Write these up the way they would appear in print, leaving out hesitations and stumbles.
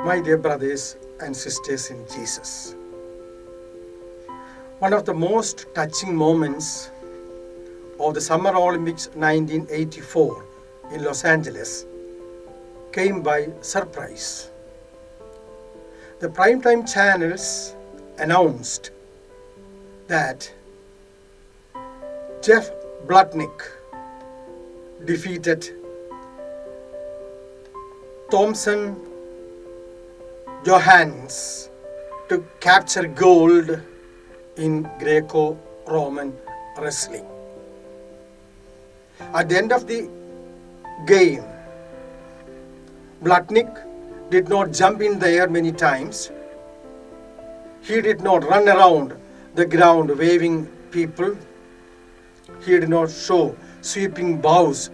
My dear brothers and sisters in Jesus, one of the most touching moments of the Summer Olympics 1984 in Los Angeles came by surprise. The primetime channels announced that Jeff Blutnick defeated Thompson Johans to capture gold in Greco-Roman wrestling. At the end of the game, Blutnick did not jump in the air many times. He did not run around the ground waving people. He did not show sweeping bows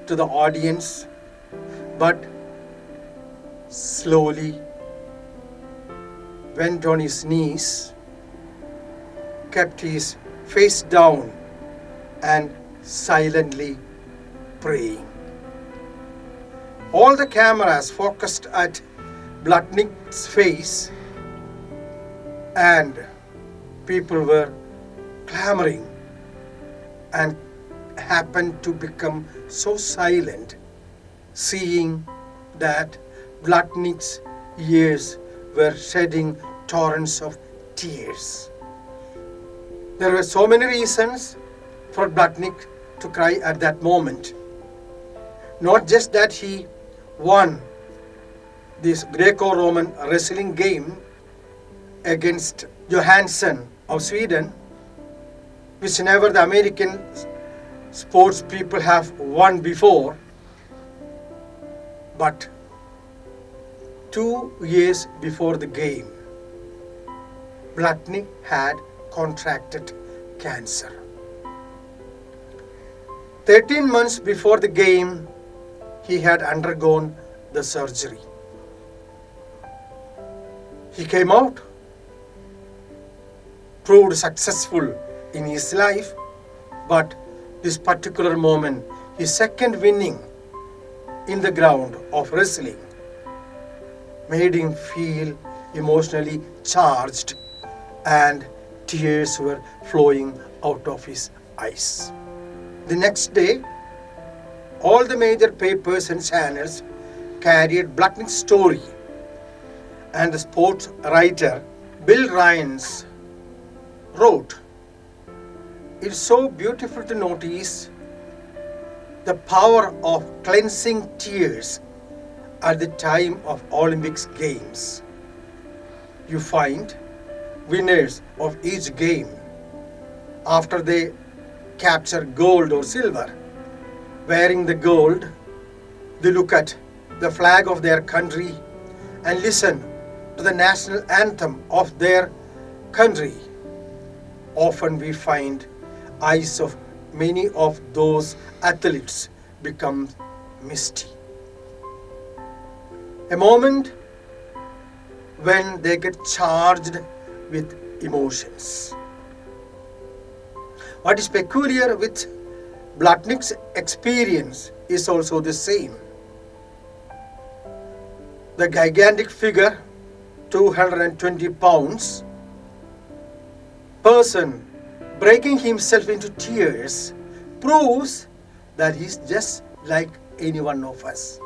to the audience, but slowly went on his knees, kept his face down and silently praying. All the cameras focused at Blutnick's face and people were clamoring and happened to become so silent, seeing that Blutnick's ears were shedding torrents of tears. There were so many reasons for Blutnick to cry at that moment. Not just that he won this Greco-Roman wrestling game against Johansson of Sweden, which never the American sports people have won before, but 2 years before the game, Blutnick had contracted cancer. 13 months before the game, he had undergone the surgery. He came out, proved successful in his life, but this particular moment, his second winning in the ground of wrestling, made him feel emotionally charged and tears were flowing out of his eyes. The next day, all the major papers and channels carried Blutnick's story, and the sports writer Bill Ryans wrote, "It's so beautiful to notice the power of cleansing tears at the time of Olympics Games. You find winners of each game, after they capture gold or silver, wearing the gold, they look at the flag of their country and listen to the national anthem of their country. Often we find eyes of many of those athletes become misty. A moment when they get charged with emotions." What is peculiar with Blutnick's experience is also the same. The gigantic figure, 220 pounds, person breaking himself into tears proves that he's just like any one of us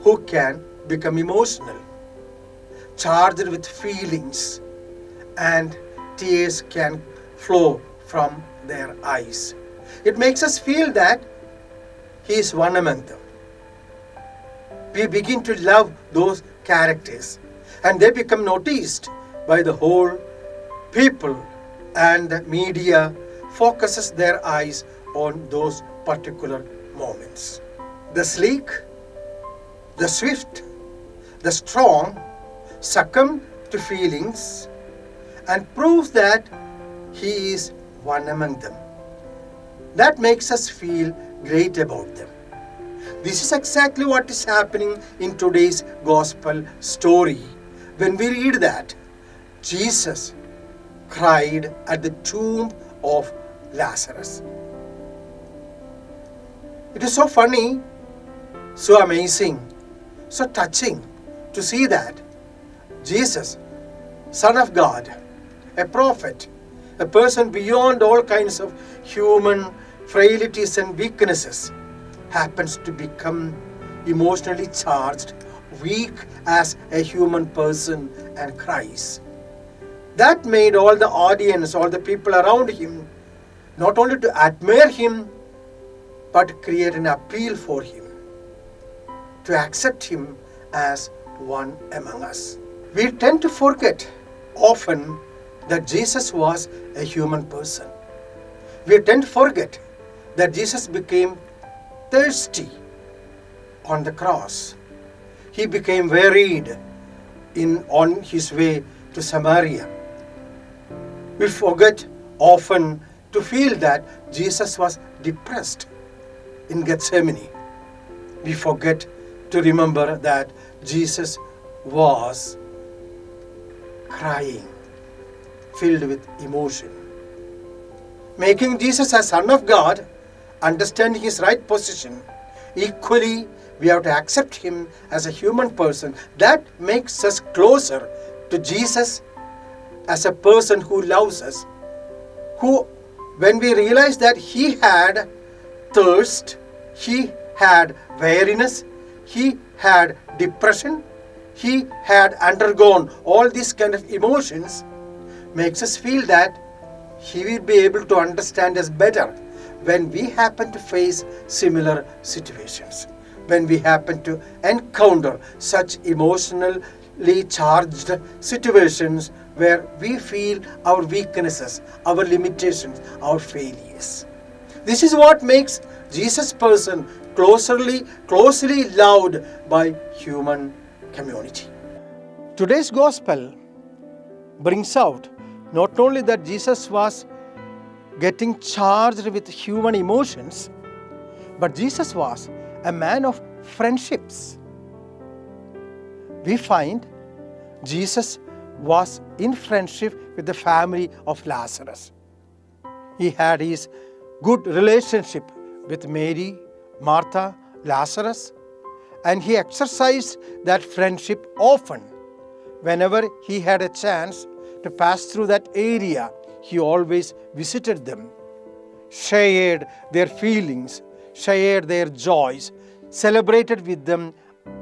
who can become emotional, charged with feelings, and tears can flow from their eyes. It makes us feel that he is one among them. We begin to love those characters and they become noticed by the whole people, and the media focuses their eyes on those particular moments. The sleek, the swift, the strong succumb to feelings and proves that he is one among them. That makes us feel great about them. This is exactly what is happening in today's gospel story. When we read that Jesus cried at the tomb of Lazarus. It is so funny, so amazing, so touching to to see that Jesus, Son of God, a prophet, a person beyond all kinds of human frailties and weaknesses, happens to become emotionally charged, weak as a human person, and cries. That made all the audience, all the people around him, not only to admire him, but create an appeal for him, to accept him as one among us. We tend to forget often that Jesus was a human person. We tend to forget that Jesus became thirsty on the cross. He became wearied on his way to Samaria. We forget often to feel that Jesus was depressed in Gethsemane. We forget to remember that Jesus was crying, filled with emotion. Making Jesus a Son of God, understanding his right position, equally we have to accept him as a human person. That makes us closer to Jesus as a person who loves us, who, when we realize that he had thirst, he had weariness, he had depression, he had undergone all these kind of emotions, makes us feel that he will be able to understand us better when we happen to face similar situations, when we happen to encounter such emotionally charged situations where we feel our weaknesses, our limitations, our failures. This is what makes Jesus' person closely loved by human community. Today's gospel brings out not only that Jesus was getting charged with human emotions, but Jesus was a man of friendships. We find Jesus was in friendship with the family of Lazarus. He had his good relationship with Mary, Martha, Lazarus, and he exercised that friendship often. Whenever he had a chance to pass through that area, he always visited them, shared their feelings, shared their joys, celebrated with them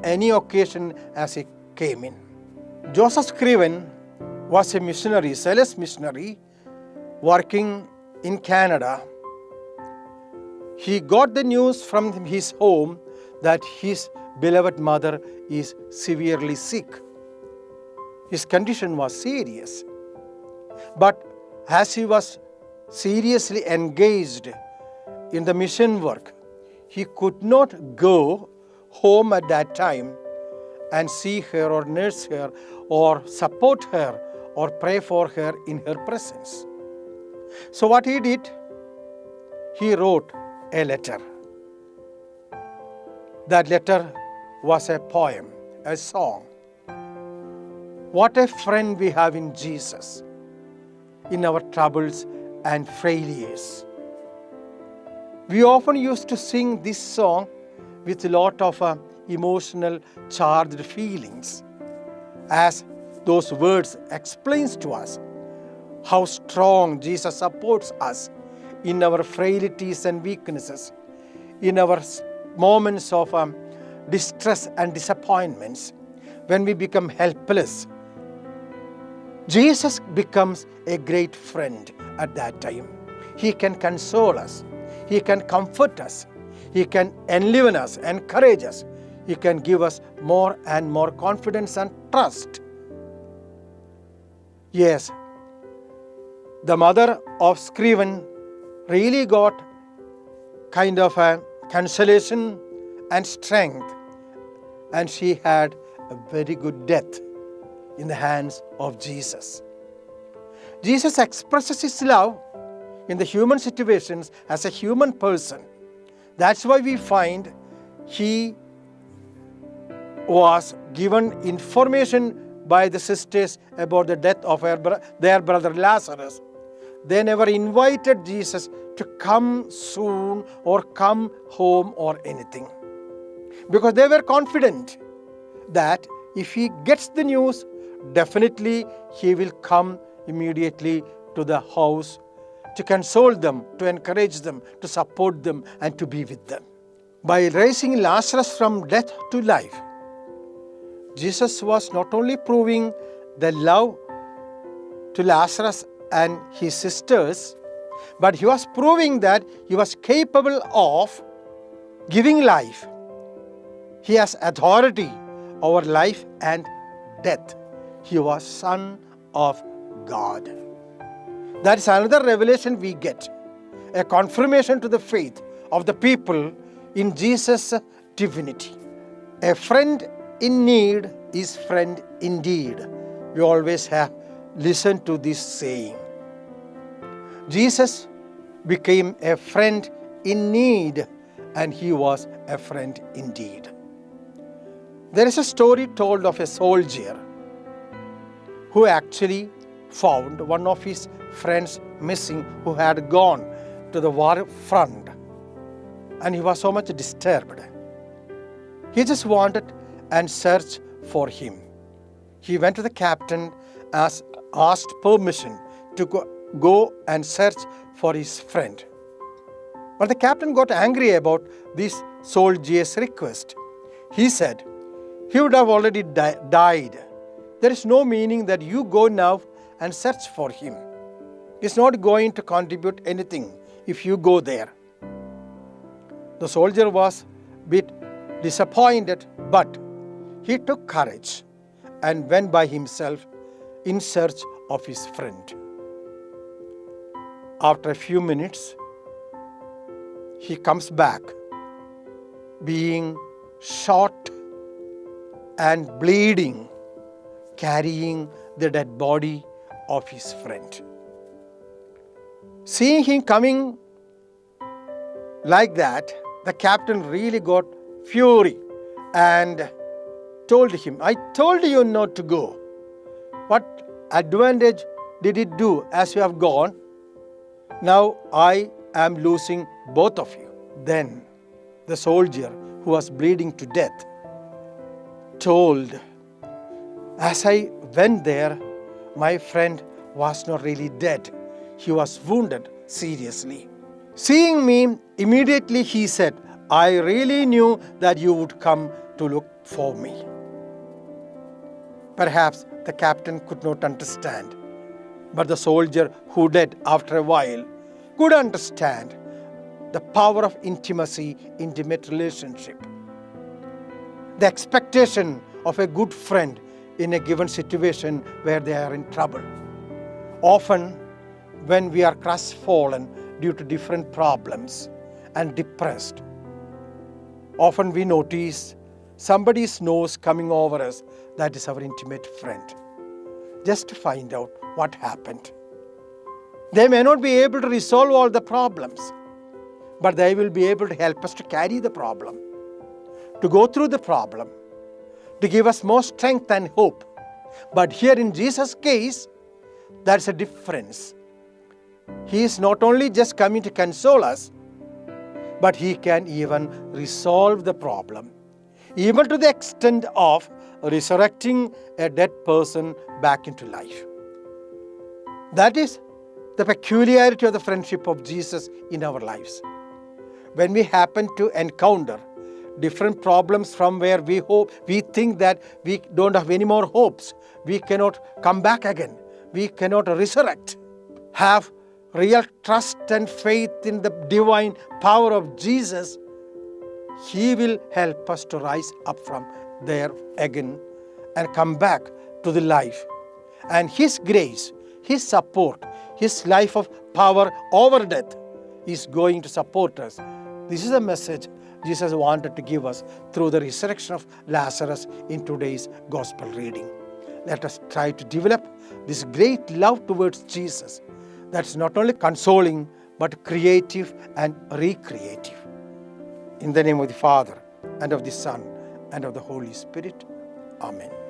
any occasion as he came in. Joseph Scriven was a missionary, zealous missionary, working in Canada. He got the news from his home that his beloved mother is severely sick. His condition was serious. But as he was seriously engaged in the mission work, he could not go home at that time and see her or nurse her or support her or pray for her in her presence. So what he did, he wrote a letter. That letter was a poem, a song. What a friend we have in Jesus in our troubles and failures. We often used to sing this song with a lot of emotional charged feelings, as those words explains to us how strong Jesus supports us in our frailties and weaknesses, in our moments of distress and disappointments, when we become helpless. Jesus becomes a great friend at that time. He can console us. He can comfort us. He can enliven us, encourage us. He can give us more and more confidence and trust. Yes, the mother of Scriven really got kind of a consolation and strength, and she had a very good death in the hands of Jesus. Jesus expresses his love in the human situations as a human person. That's why we find he was given information by the sisters about the death of their brother Lazarus. They never invited Jesus to come soon or come home or anything, because they were confident that if he gets the news, definitely he will come immediately to the house to console them, to encourage them, to support them, and to be with them. By raising Lazarus from death to life, Jesus was not only proving the love to Lazarus and his sisters, but he was proving that he was capable of giving life. He has authority over life and death. He was Son of God. That is another revelation we get, a confirmation to the faith of the people in Jesus' divinity. A friend in need is friend indeed. We always have listened to this saying. Jesus became a friend in need, and he was a friend indeed. There is a story told of a soldier who actually found one of his friends missing, who had gone to the war front, and he was so much disturbed. He just wanted and searched for him. He went to the captain, asked permission to go and search for his friend. But the captain got angry about this soldier's request. He said, he would have already died. There is no meaning that you go now and search for him. It's not going to contribute anything if you go there. The soldier was a bit disappointed, but he took courage and went by himself in search of his friend. After a few minutes, he comes back being shot and bleeding, carrying the dead body of his friend. Seeing him coming like that, the captain really got fury and told him, I told you not to go. What advantage did it do as you have gone? Now I am losing both of you. Then the soldier, who was bleeding to death, told, as I went there, my friend was not really dead. He was wounded seriously. Seeing me, immediately he said, I really knew that you would come to look for me. Perhaps the captain could not understand, but the soldier who died after a while could understand the power of intimacy, intimate relationship. The expectation of a good friend in a given situation where they are in trouble. Often, when we are crestfallen due to different problems and depressed, often we notice somebody's nose coming over us. That is our intimate friend. Just to find out what happened. They may not be able to resolve all the problems, but they will be able to help us to carry the problem, to go through the problem, to give us more strength and hope. But here in Jesus' case, there's a difference. He is not only just coming to console us, but he can even resolve the problem, even to the extent of resurrecting a dead person back into life. That is the peculiarity of the friendship of Jesus in our lives. When we happen to encounter different problems from where we think that we don't have any more hopes, we cannot come back again, we cannot resurrect, have real trust and faith in the divine power of Jesus, He will help us to rise up from there again and come back to the life. And His grace, His support, His life of power over death is going to support us. This is a message Jesus wanted to give us through the resurrection of Lazarus in today's gospel reading. Let us try to develop this great love towards Jesus that's not only consoling but creative and recreative. In the name of the Father, and of the Son, and of the Holy Spirit. Amen.